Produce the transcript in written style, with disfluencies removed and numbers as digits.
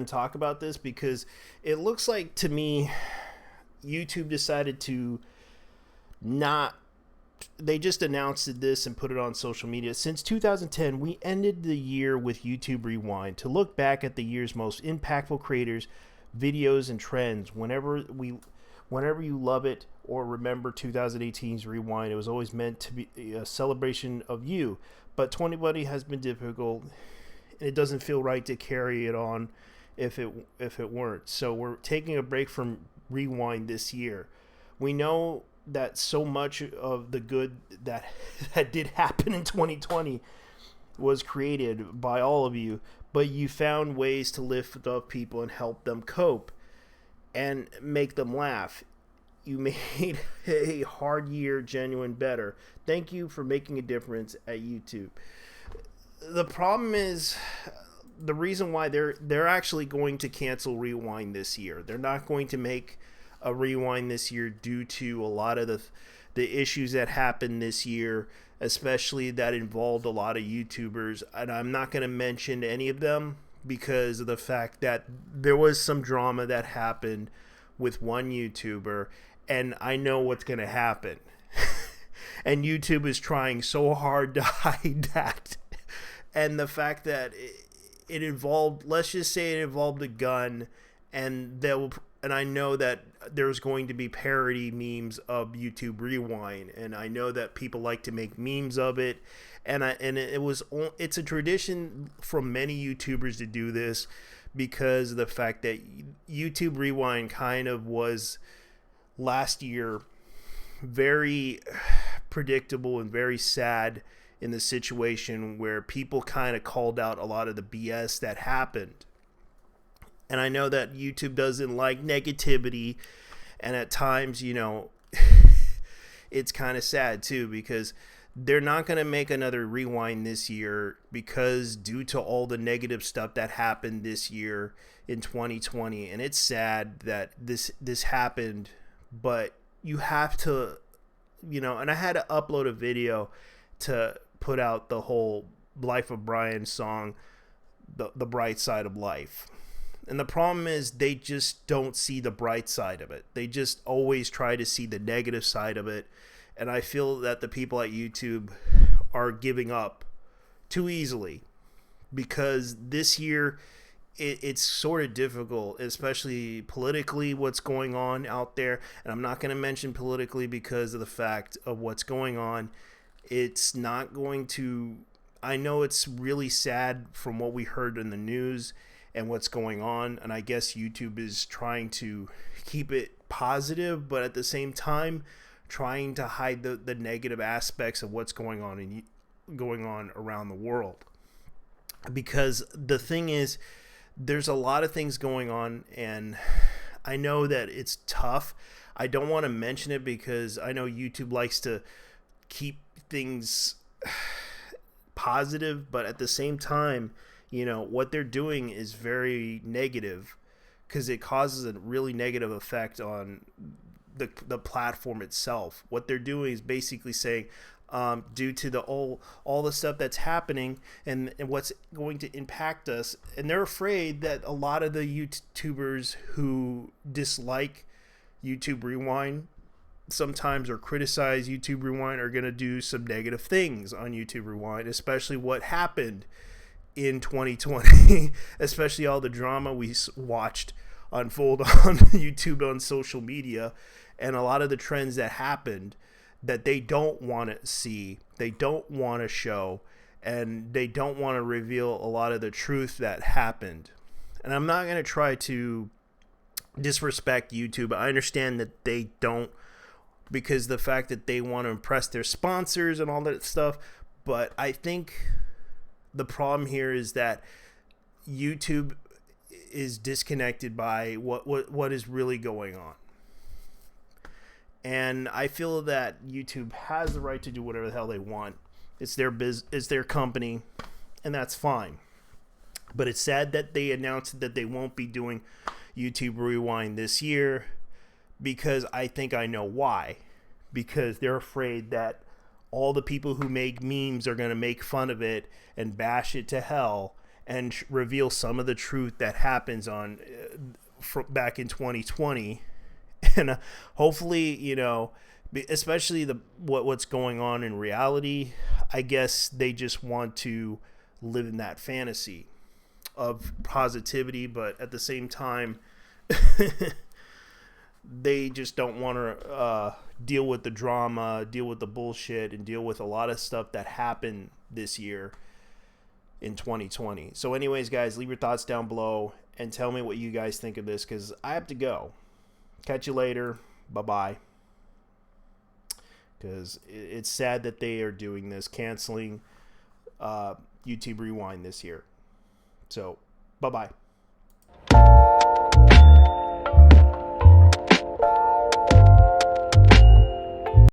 and talk about this because it looks like to me YouTube decided to not. They just announced this and put it on social media. Since 2010, we ended the year with YouTube Rewind to look back at the year's most impactful creators, videos, and trends. Whenever you love it or remember 2018's Rewind, it was always meant to be a celebration of you. But 2020 has been difficult, and it doesn't feel right to carry it on if it weren't. So we're taking a break from Rewind this year. We know that so much of the good that did happen in 2020 was created by all of you, but you found ways to lift up people and help them cope and make them laugh. You made a hard year genuine better. Thank you for making a difference at YouTube. The problem is the reason why they're actually going to cancel Rewind this year. They're not going to make a Rewind this year due to a lot of the issues that happened this year, especially that involved a lot of YouTubers. And I'm not going to mention any of them because of the fact that there was some drama that happened with one YouTuber, and I know what's going to happen. And YouTube is trying so hard to hide that. And the fact that it involved, let's just say it involved a gun, and I know that there's going to be parody memes of YouTube Rewind, and I know that people like to make memes of it, it's a tradition from many YouTubers to do this because of the fact that YouTube Rewind kind of was last year very predictable and very sad in the situation where people kind of called out a lot of the BS that happened. And I know that YouTube doesn't like negativity, and at times, it's kind of sad too because they're not going to make another Rewind this year because due to all the negative stuff that happened this year in 2020. And it's sad that this happened, but you have to, and I had to upload a video to put out the whole Life of Brian song, the bright side of life. And the problem is they just don't see the bright side of it. They just always try to see the negative side of it. And I feel that the people at YouTube are giving up too easily because this year it's sort of difficult, especially politically, what's going on out there. And I'm not going to mention politically because of the fact of what's going on. It's not going to, I know it's really sad from what we heard in the news and what's going on, and I guess YouTube is trying to keep it positive, but at the same time trying to hide the negative aspects of what's going on around the world. Because the thing is, there's a lot of things going on, and I know that it's tough. I don't want to mention it because I know YouTube likes to keep things positive, but at the same time, what they're doing is very negative because it causes a really negative effect on the platform itself. What they're doing is basically saying, due to all the stuff that's happening and what's going to impact us, and they're afraid that a lot of the YouTubers who dislike YouTube Rewind sometimes or criticize YouTube Rewind are going to do some negative things on YouTube Rewind, especially what happened in 2020, especially all the drama we watched unfold on YouTube, on social media, and a lot of the trends that happened that they don't want to see, they don't want to show, and they don't want to reveal a lot of the truth that happened. And I'm not going to try to disrespect YouTube. I understand that they don't, because the fact that they want to impress their sponsors and all that stuff, but I think the problem here is that YouTube is disconnected by what is really going on. And I feel that YouTube has the right to do whatever the hell they want. It's their it's their company, and that's fine. But it's sad that they announced that they won't be doing YouTube Rewind this year because I think I know why. Because they're afraid that all the people who make memes are going to make fun of it and bash it to hell, and reveal some of the truth that happens on back in 2020. And hopefully, you know, especially what's going on in reality, I guess they just want to live in that fantasy of positivity, but at the same time they just don't want to deal with the drama, deal with the bullshit, and deal with a lot of stuff that happened this year in 2020. So anyways, guys, leave your thoughts down below and tell me what you guys think of this, because I have to go. Catch you later. Bye-bye. Because it's sad that they are doing this, canceling YouTube Rewind this year. So, bye-bye.